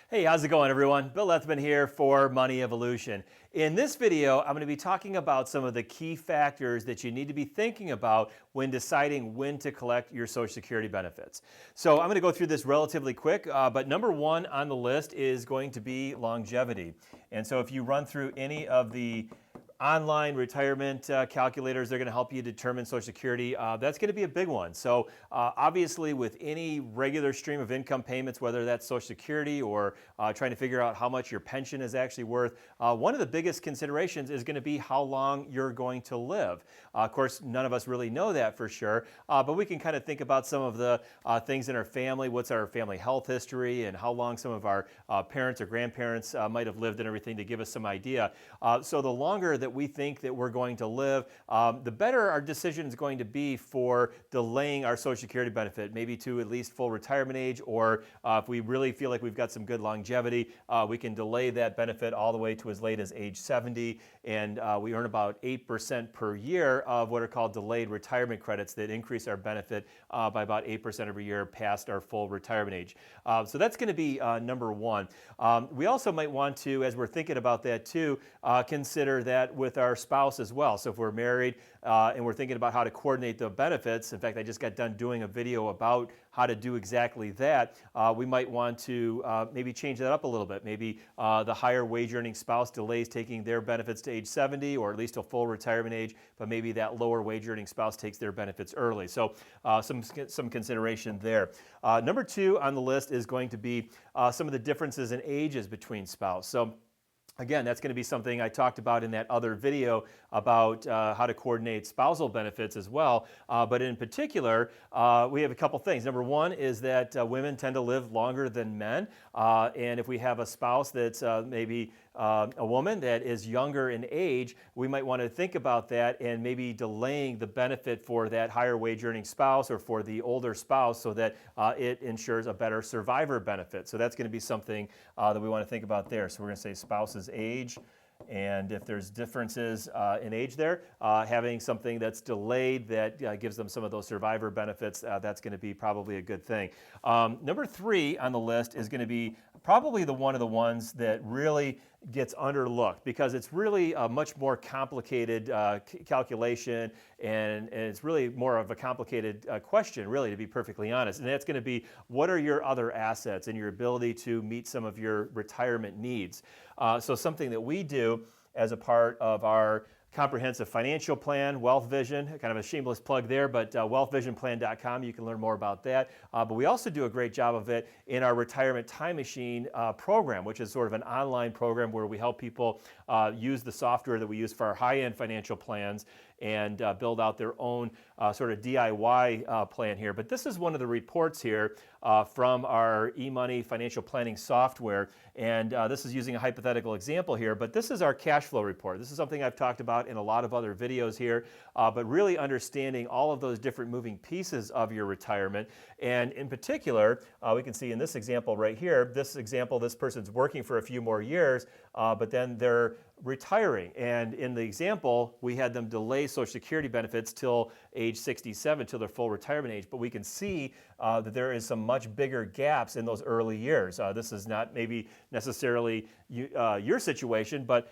Hey, how's it going, everyone? Bill Lethman here for Money Evolution. In this video, I'm going to be talking about some of the key factors that you need to be thinking about when deciding when to collect your Social Security benefits. So I'm going to go through this relatively quick, but number one on the list is going to be longevity. And so if you run through any of the online retirement calculators, they're going to help you determine Social Security. That's going to be a big one. So obviously with any regular stream of income payments, whether that's Social Security or trying to figure out how much your pension is actually worth, one of the biggest considerations is going to be how long you're going to live. Of course, none of us really know that for sure, but we can kind of think about some of the things in our family, what's our family health history, and how long some of our parents or grandparents might have lived and everything to give us some idea. So the longer that we think that we're going to live, the better our decision is going to be for delaying our Social Security benefit, maybe to at least full retirement age, or if we really feel like we've got some good longevity, we can delay that benefit all the way to as late as age 70, and we earn about 8% per year of what are called delayed retirement credits that increase our benefit by about 8% every year past our full retirement age. So that's going to be number one. We also might want to, as we're thinking about that too, consider that with our spouse as well. So if we're married and we're thinking about how to coordinate the benefits, in fact, I just got done doing a video about how to do exactly that. We might want to maybe change that up a little bit. Maybe the higher wage earning spouse delays taking their benefits to age 70 or at least a full retirement age, but maybe that lower wage earning spouse takes their benefits early. So some consideration there. Number two on the list is going to be some of the differences in ages between spouse. So again, that's going to be something I talked about in that other video about how to coordinate spousal benefits as well. But in particular, we have a couple things. Number one is that women tend to live longer than men. And if we have a spouse that's maybe a woman that is younger in age, we might want to think about that and maybe delaying the benefit for that higher wage earning spouse or for the older spouse so that it ensures a better survivor benefit. So that's going to be something that we want to think about there. So we're going to say spouse's age. And if there's differences in age there, having something that's delayed that gives them some of those survivor benefits, that's going to be probably a good thing. Number three on the list is going to be probably one of the ones that really gets underlooked because it's really a much more complicated calculation and it's really more of a complicated question, really, to be perfectly honest. And that's going to be, what are your other assets and your ability to meet some of your retirement needs? So something that we do as a part of our comprehensive financial plan, Wealth Vision, kind of a shameless plug there, but wealthvisionplan.com, you can learn more about that. But we also do a great job of it in our Retirement Time Machine program, which is sort of an online program where we help people use the software that we use for our high-end financial plans and build out their own sort of DIY plan here. But this is one of the reports here from our eMoney financial planning software. And this is using a hypothetical example here, but this is our cash flow report. This is something I've talked about in a lot of other videos here, but really understanding all of those different moving pieces of your retirement. And in particular, we can see in this example right here, this example, this person's working for a few more years, but then they're retiring. And in the example, we had them delay Social Security benefits till age 67, till their full retirement age. But we can see that there is some much bigger gaps in those early years. This is not maybe necessarily your situation, but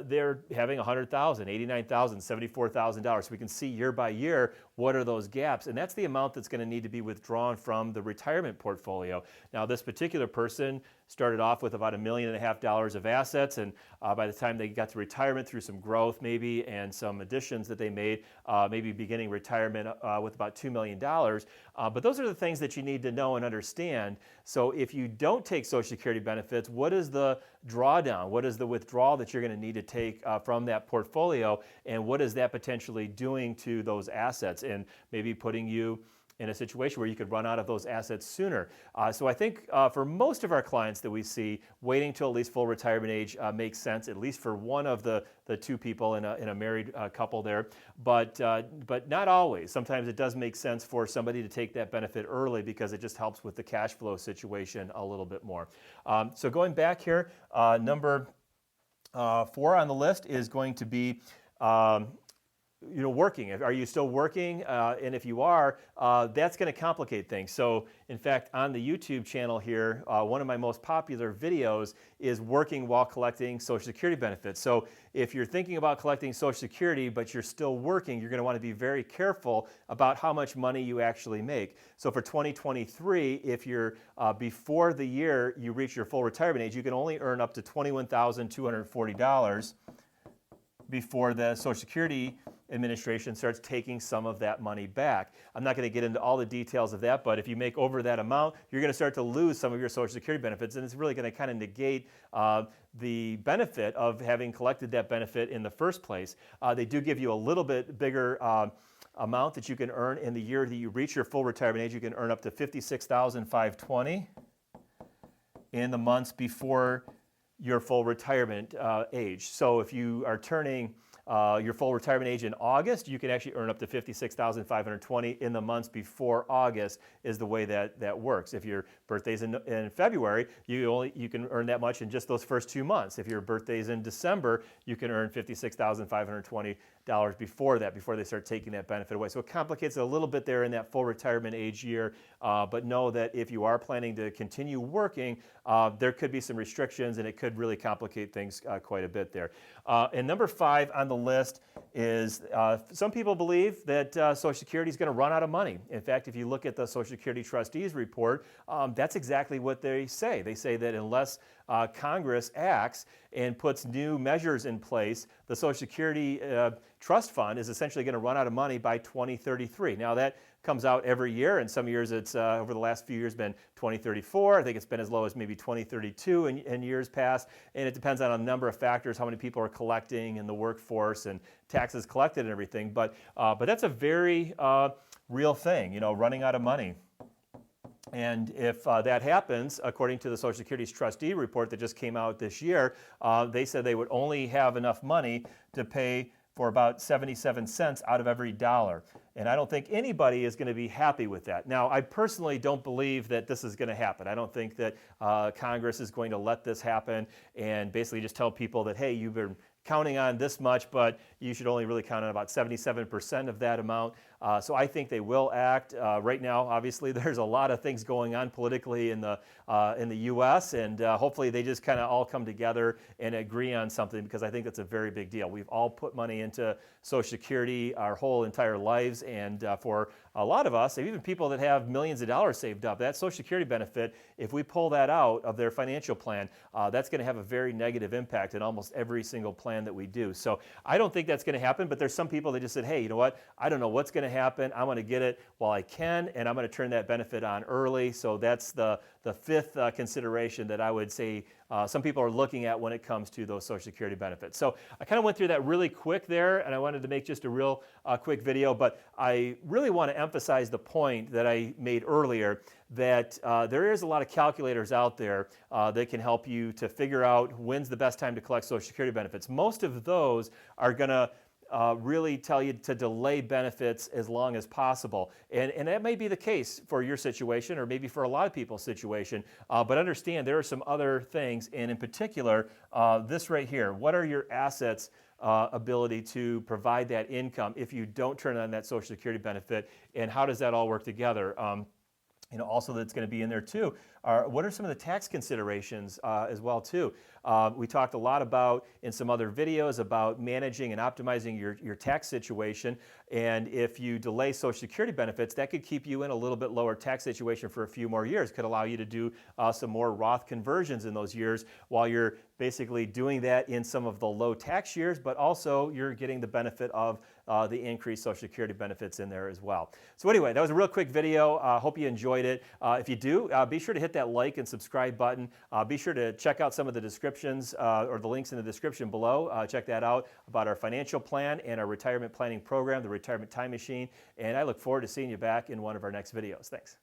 they're having $100,000, $89,000, $74,000. So we can see year by year what are those gaps, and that's the amount that's going to need to be withdrawn from the retirement portfolio. Now, this particular person started off with about $1.5 million of assets, and by the time they got to retirement through some growth maybe and some additions that they made, maybe beginning retirement with about $2 million. But those are the things that you need to know and understand. So if you don't take Social Security benefits, what is the drawdown? What is the withdrawal that you're going to need to take from that portfolio? And what is that potentially doing to those assets and maybe putting you in a situation where you could run out of those assets sooner. So I think for most of our clients that we see, waiting till at least full retirement age makes sense, at least for one of the two people in a married couple there, but not always. Sometimes it does make sense for somebody to take that benefit early because it just helps with the cash flow situation a little bit more. So going back here, number 4 on the list is going to be working? Are you still working? And if you are, that's going to complicate things. So in fact, on the YouTube channel here, one of my most popular videos is working while collecting Social Security benefits. So if you're thinking about collecting Social Security, but you're still working, you're going to want to be very careful about how much money you actually make. So for 2023, if you're before the year you reach your full retirement age, you can only earn up to $21,240 before the Social Security Administration starts taking some of that money back. I'm not going to get into all the details of that, but if you make over that amount, you're going to start to lose some of your Social Security benefits, and it's really going to kind of negate the benefit of having collected that benefit in the first place. They do give you a little bit bigger amount that you can earn in the year that you reach your full retirement age. You can earn up to $56,520 in the months before your full retirement age. So if you are turning your full retirement age in August, you can actually earn up to $56,520 in the months before August is the way that works. If your birthday's in February, you can earn that much in just those first 2 months. If your birthday's in December, you can earn $56,520 before that, before they start taking that benefit away. So it complicates it a little bit there in that full retirement age year, but know that if you are planning to continue working, there could be some restrictions and it could really complicate things quite a bit there. And number 5 on the list is some people believe that Social Security is going to run out of money. In fact, if you look at the Social Security Trustees report, that's exactly what they say. They say that unless Congress acts and puts new measures in place, the Social Security Trust Fund is essentially going to run out of money by 2033. Now that comes out every year, and some years it's over the last few years been 2034. I think it's been as low as maybe 2032 in years past, and it depends on a number of factors, how many people are collecting and the workforce and taxes collected and everything. But that's a very real thing, running out of money. And if that happens, according to the Social Security's trustee report that just came out this year, they said they would only have enough money to pay for about 77 cents out of every dollar. And I don't think anybody is going to be happy with that. Now, I personally don't believe that this is going to happen. I don't think that Congress is going to let this happen and basically just tell people that, hey, you've been counting on this much, but you should only really count on about 77% of that amount. So I think they will act. Right now, obviously, there's a lot of things going on politically in the U.S., and hopefully they just kind of all come together and agree on something, because I think that's a very big deal. We've all put money into Social Security our whole entire lives, and for a lot of us, even people that have millions of dollars saved up, that Social Security benefit, if we pull that out of their financial plan, that's going to have a very negative impact in almost every single plan that we do. So I don't think that's going to happen, but there's some people that just said, hey, you know what? I don't know what's going to happen. I'm going to get it while I can, and I'm going to turn that benefit on early. So that's the fifth consideration that I would say some people are looking at when it comes to those Social Security benefits. So I kind of went through that really quick there, and I wanted to make just a real quick video, but I really want to emphasize the point that I made earlier, that there is a lot of calculators out there that can help you to figure out when's the best time to collect Social Security benefits. Most of those are going to really tell you to delay benefits as long as possible. And that may be the case for your situation, or maybe for a lot of people's situation, but understand there are some other things, and in particular, this right here. What are your assets ability to provide that income if you don't turn on that Social Security benefit, and how does that all work together? Also that's going to be in there too. What are some of the tax considerations as well too? We talked a lot about in some other videos about managing and optimizing your tax situation, and if you delay Social Security benefits, that could keep you in a little bit lower tax situation for a few more years. Could allow you to do some more Roth conversions in those years while you're basically doing that in some of the low tax years, but also you're getting the benefit of the increased Social Security benefits in there as well. So anyway, that was a real quick video. Hope you enjoyed it. If you do, be sure to hit that like and subscribe button. Be sure to check out some of the descriptions or the links in the description below. Check that out about our financial plan and our retirement planning program, the Retirement Time Machine. And I look forward to seeing you back in one of our next videos. Thanks.